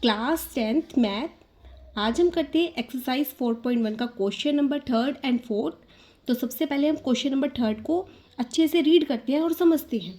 Class 10th math. आज हम करते हैं एक्सरसाइज 4.1 का question number 3rd and 4th। तो सबसे पहले हम क्वेश्चन नंबर 3rd को अच्छे से रीड करते हैं और समझते हैं।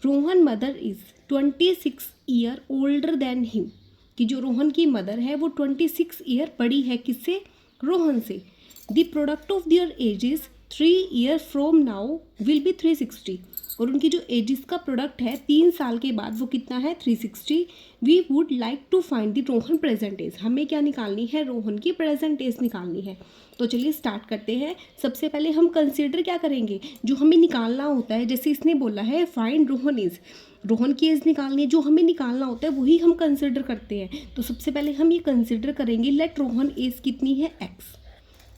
Rohan mother is 26 year older than him, कि जो रोहन की मदर है वो 26 ईयर बड़ी है किससे? रोहन से। The product of their edges 3 year from now will B 360, और उनकी जो एजेस का प्रोडक्ट है 3 साल के बाद वो कितना है? 360। We would like to find the Rohan present age, हमें क्या निकालनी है? रोहन की प्रेजेंट एज निकालनी है। तो चलिए स्टार्ट करते हैं। सबसे पहले हम कंसिडर क्या करेंगे, जो हमें निकालना होता है। जैसे इसने बोला है फाइंड रोहन एज, रोहन की एज निकालनी है, जो हमें निकालना होता है वही हम कंसिडर करते हैं। तो सबसे पहले हम ये कंसिडर करेंगे, लेट रोहन एज कितनी है? एक्स।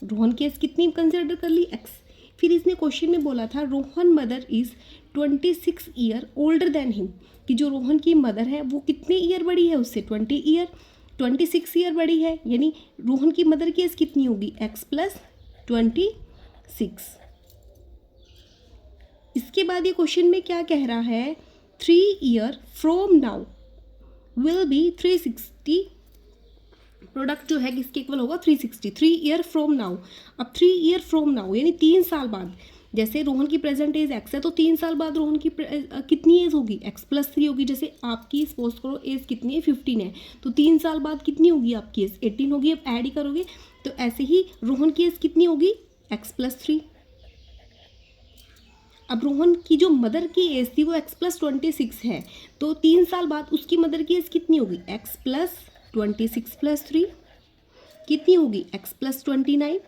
रोहन की एज कितनी कंसिडर कर ली? एक्स। फिर इसने क्वेश्चन में बोला था Rohan mother is 26 year older than him, कि जो रोहन की मदर है वो कितने ईयर बड़ी है उससे? 26 ईयर बड़ी है, यानी रोहन की मदर की एज कितनी होगी? X plus 26। इसके बाद ये क्वेश्चन में क्या कह रहा है? 3 year from now will B 360, product जो है किसके इक्वल होगा? 360। 3 ईयर फ्रॉम नाउ, अब 3 ईयर फ्रॉम नाउ यानी 3 साल बाद। जैसे रोहन की प्रेजेंट एज एक्स है तो 3 साल बाद रोहन की कितनी एज होगी? एक्स प्लस 3 होगी। जैसे आपकी सपोज करो एज कितनी है? 15 है, तो 3 साल बाद कितनी होगी आपकी एज? 18 होगी। अब ऐड ही करोगे तो ऐसे ही रोहन की एज कितनी होगी? X plus 3। अब रोहन की जो मदर की एज थी वो एक्स प्लस 26 है, तो 3 साल बाद उसकी मदर की एज कितनी होगी? एक्स प्लस 26 प्लस 3 कितनी होगी? X plus 29।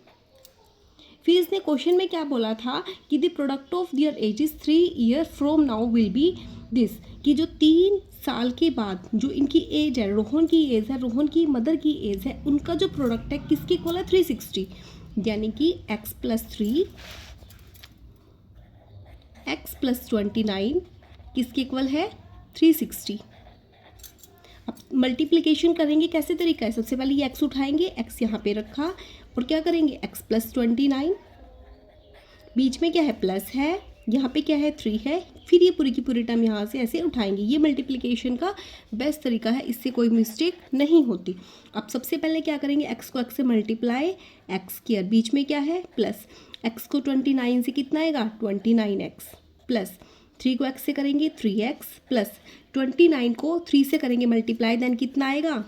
फिर इसने क्वेश्चन में क्या बोला था कि the product of their ages 3 year from now will be this, कि जो 3 साल के बाद जो इनकी एज है, रोहन की एज है, रोहन की मदर की एज है, उनका जो प्रोडक्ट है किसके इक्वल है? 360, यानी कि एक्स प्लस 3 एक्स प्लस 29 किसके इक्वल है? 360। अब मल्टीप्लिकेशन करेंगे, कैसे तरीका है? सबसे पहले ये एक्स उठाएंगे, एक्स यहाँ पे रखा और क्या करेंगे? एक्स प्लस 29, बीच में क्या है? प्लस है, यहाँ पे क्या है? 3 है, फिर ये पूरी की पूरी टर्म यहाँ से ऐसे उठाएंगे। ये मल्टीप्लिकेशन का बेस्ट तरीका है, इससे कोई मिस्टेक नहीं होती। अब सबसे पहले क्या करेंगे? एक्स को एक्स से मल्टीप्लाई, एक्स स्क्वायर, बीच में क्या है? प्लस। एक्स को 29 से कितना आएगा? 29x प्लस 3 को एक्स से करेंगे 3x प्लस 29 को 3 से करेंगे मल्टीप्लाई, देन कितना आएगा?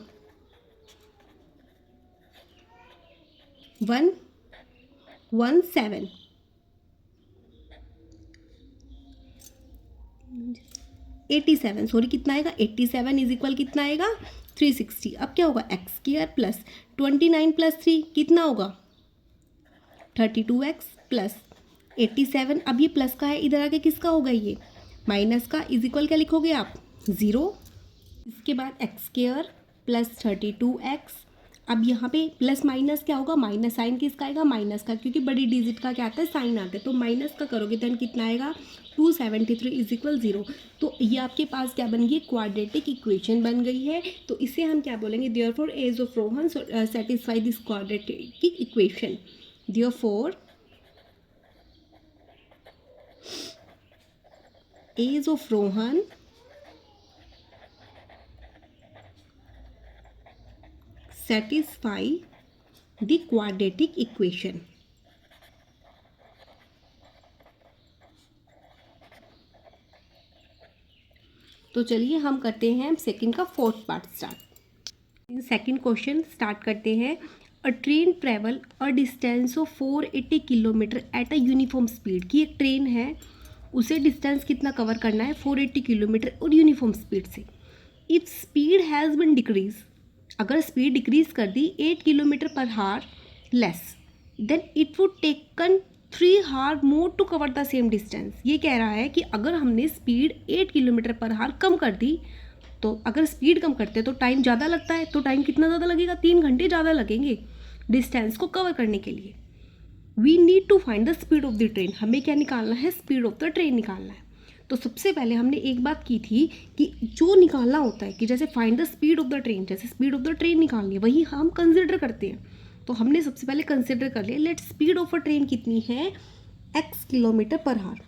117 87, सॉरी कितना आएगा? 87 इज इक्वल कितना आएगा? 360। अब क्या होगा? एक्स स्क्वायर प्लस 29 प्लस 3 कितना होगा? 32x plus 87। अब ये प्लस का है, इधर आके किसका होगा? ये माइनस का, इज इक्वल क्या लिखोगे आप? 0। इसके बाद एक्स स्क्वायर प्लस 32x। अब यहाँ पे प्लस माइनस क्या होगा? माइनस साइन किसका आएगा? माइनस का, क्योंकि बड़ी डिजिट का क्या आता है? साइन आता है, तो माइनस का करोगे देन कितना आएगा? 273 इज इक्वल 0। तो ये आपके पास क्या बन गई? क्वाड्रेटिक इक्वेशन बन गई है। तो इसे हम क्या बोलेंगे? Therefore age of Rohan satisfy this quadratic equation. Therefore age of Rohan satisfy the quadratic equation। तो चलिए हम करते हैं सेकंड का 4th part start. Second question start करते हैं। अ train travel a distance of 480 kilometre at a uniform speed, की एक ट्रेन है उसे डिस्टेंस कितना कवर करना है? 480 किलोमीटर और यूनिफॉर्म स्पीड से। If speed has been decrease, अगर स्पीड डिक्रीज कर दी 8 kilometre per hour less, then it would taken 3 hour more to cover the same distance. ये कह रहा है कि अगर हमने स्पीड 8 किलोमीटर पर हार कम कर दी, तो अगर स्पीड कम करते हैं तो टाइम ज़्यादा लगता है, तो टाइम कितना ज़्यादा लगेगा? 3 घंटे ज़्यादा लगेंगे डिस्टेंस को कवर करने के लिए। We need to find the speed of the train, हमें क्या निकालना है? स्पीड ऑफ द ट्रेन निकालना है। तो सबसे पहले हमने एक बात की थी कि जो निकालना होता है, कि जैसे find the speed of the train, जैसे स्पीड ऑफ द ट्रेन निकालनी है वही हम कंसिडर करते हैं। तो हमने सबसे पहले कंसिडर कर लिया, let speed of a train कितनी है? x किलोमीटर पर हार,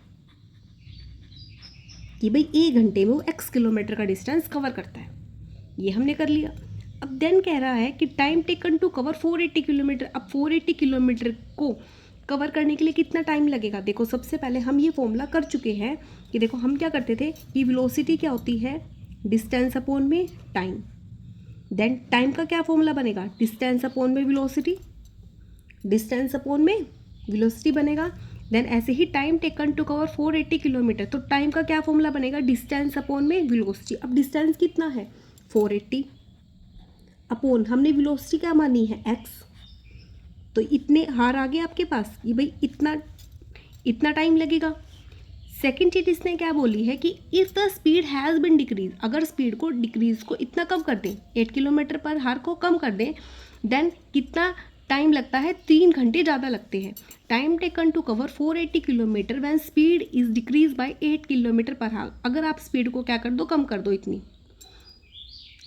कि भाई 1 घंटे में वो x किलोमीटर का डिस्टेंस कवर करता है, ये हमने कर लिया। अब देन कह रहा है कि time taken to cover 480 kilometre. अब 480 किलोमीटर को कवर करने के लिए कितना टाइम लगेगा? देखो सबसे पहले हम ये फॉर्मूला कर चुके हैं कि देखो हम क्या करते थे कि वेलोसिटी क्या होती है, डिस्टेंस अपॉन में टाइम। देन टाइम का क्या फॉर्मूला बनेगा, डिस्टेंस अपॉन में वेलोसिटी, डिस्टेंस अपॉन में वेलोसिटी बनेगा। देन ऐसे ही time taken to cover 480 kilometre, तो टाइम का क्या फॉर्मूला बनेगा, डिस्टेंस अपॉन में वेलोसिटी। अब डिस्टेंस कितना है 480 अपॉन हमने वेलोसिटी क्या मानी है x, तो इतने हार आ गए आपके पास, ये भाई इतना टाइम लगेगा। सेकेंड चीज इसने क्या बोली है कि if the speed has been decrease, अगर स्पीड को डिक्रीज को इतना कम कर दें, 8 किलोमीटर पर हार को कम कर दें, देन कितना टाइम लगता है, 3 घंटे ज़्यादा लगते हैं। Time taken to cover 480 kilometre when speed is decrease by 8 kilometre per hour. अगर आप स्पीड को क्या कर दो, कम कर दो इतनी,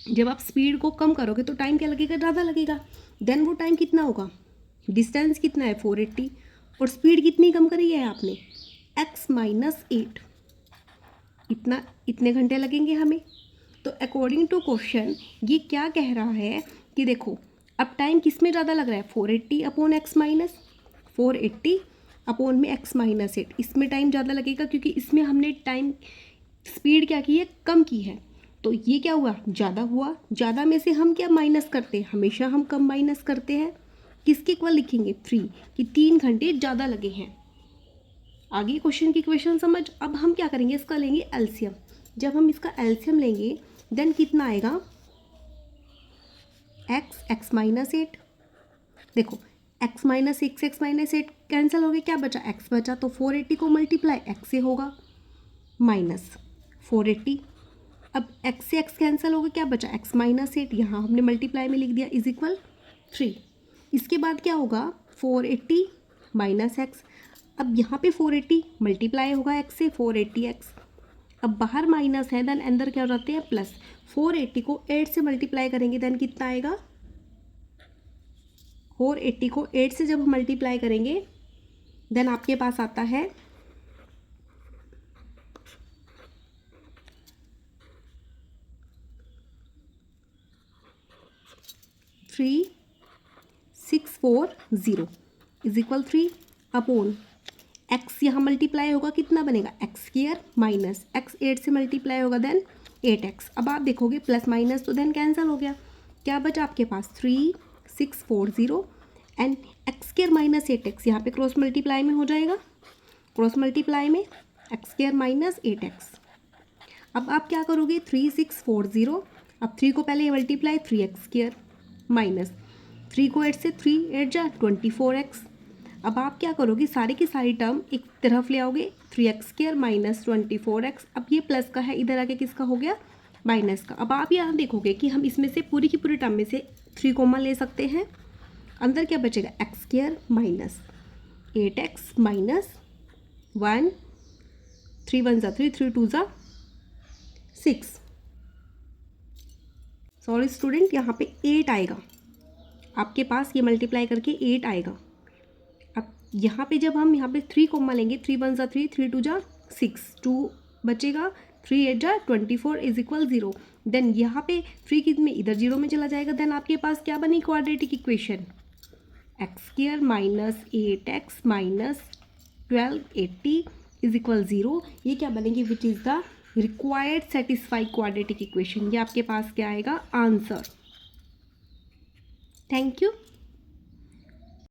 जब आप स्पीड को कम करोगे तो टाइम क्या लगेगा, ज़्यादा लगेगा। देन वो टाइम कितना होगा, डिस्टेंस कितना है 480 और स्पीड कितनी कम करी है आपने, x माइनस 8, इतने घंटे लगेंगे हमें। तो अकॉर्डिंग टू क्वेश्चन ये क्या कह रहा है कि देखो अब टाइम किस में ज़्यादा लग रहा है, 480 अपॉन एक्स माइनस 480 अपॉन में x माइनस 8, इसमें टाइम ज़्यादा लगेगा क्योंकि इसमें हमने टाइम स्पीड क्या की है, कम की है। तो ये क्या हुआ, ज़्यादा हुआ। ज़्यादा में से हम क्या माइनस करते हैं, हमेशा हम कम माइनस करते हैं। किसके इक्वल लिखेंगे, 3, कि 3 घंटे ज़्यादा लगे हैं। आगे क्वेश्चन की इक्वेशन समझ। अब हम क्या करेंगे, इसका लेंगे एलसीएम। जब हम इसका एलसीएम लेंगे देन कितना आएगा, x माइनस 8। देखो x माइनस 8 कैंसिल हो गए, क्या बचा, x बचा। तो 480 को मल्टीप्लाई x से होगा माइनस 480। अब x से x कैंसिल हो गया, क्या बचा, x माइनस 8, यहाँ हमने मल्टीप्लाई में लिख दिया इज इक्वल 3। इसके बाद क्या होगा, 480 माइनस x। अब यहाँ पे 480 मल्टीप्लाई होगा x से, 480x। अब बाहर माइनस है देन अंदर क्या हो जाते हैं प्लस। 480 को 8 से मल्टीप्लाई करेंगे देन कितना आएगा, 480 को 8 से जब मल्टीप्लाई करेंगे देन आपके पास आता है 3640 इज इक्वल 3 अपॉन x, यहाँ मल्टीप्लाई होगा कितना बनेगा, एक्स स्क्वायर माइनस x 8 से मल्टीप्लाई होगा देन 8x। अब आप देखोगे प्लस माइनस तो देन कैंसिल हो गया, क्या बचा आपके पास 3640 and x square minus 8x, यहाँ पे क्रॉस मल्टीप्लाई में हो जाएगा, क्रॉस मल्टीप्लाई में एक्स स्क्वायर माइनस 8x। अब आप क्या करोगे, 3640, अब 3 को पहले मल्टीप्लाई 3x स्क्वायर माइनस 3 को 8 से 3 8 जा 24x। अब आप क्या करोगे, सारी की सारी टर्म एक तरफ ले आओगे, 3x स्क्वायर माइनस 24x। अब ये प्लस का है, इधर आके किसका हो गया, माइनस का। अब आप यहाँ देखोगे कि हम इसमें से पूरी की पूरी टर्म में से 3 कॉमन ले सकते हैं, अंदर क्या बचेगा, x square minus 8x minus 1, 3 1 जा 3, 3 2 जा 6। सॉरी स्टूडेंट, यहाँ पे 8 आएगा आपके पास, ये मल्टीप्लाई करके 8 आएगा। अब यहाँ पे जब हम यहाँ पे 3 कॉमा लेंगे, 3 1 जा 3, 3 2 जा 6, 2 बचेगा, 3 8 जा 24 इज इक्वल 0। देन यहाँ पे 3 किस में, इधर 0 में चला जाएगा। देन आपके पास क्या बनी quadratic equation, x square minus 8x minus 1280 is equal 0। ये क्या बनेगी, which is the required satisfy quadratic equation. ये आपके पास क्या आएगा, आंसर। Thank you.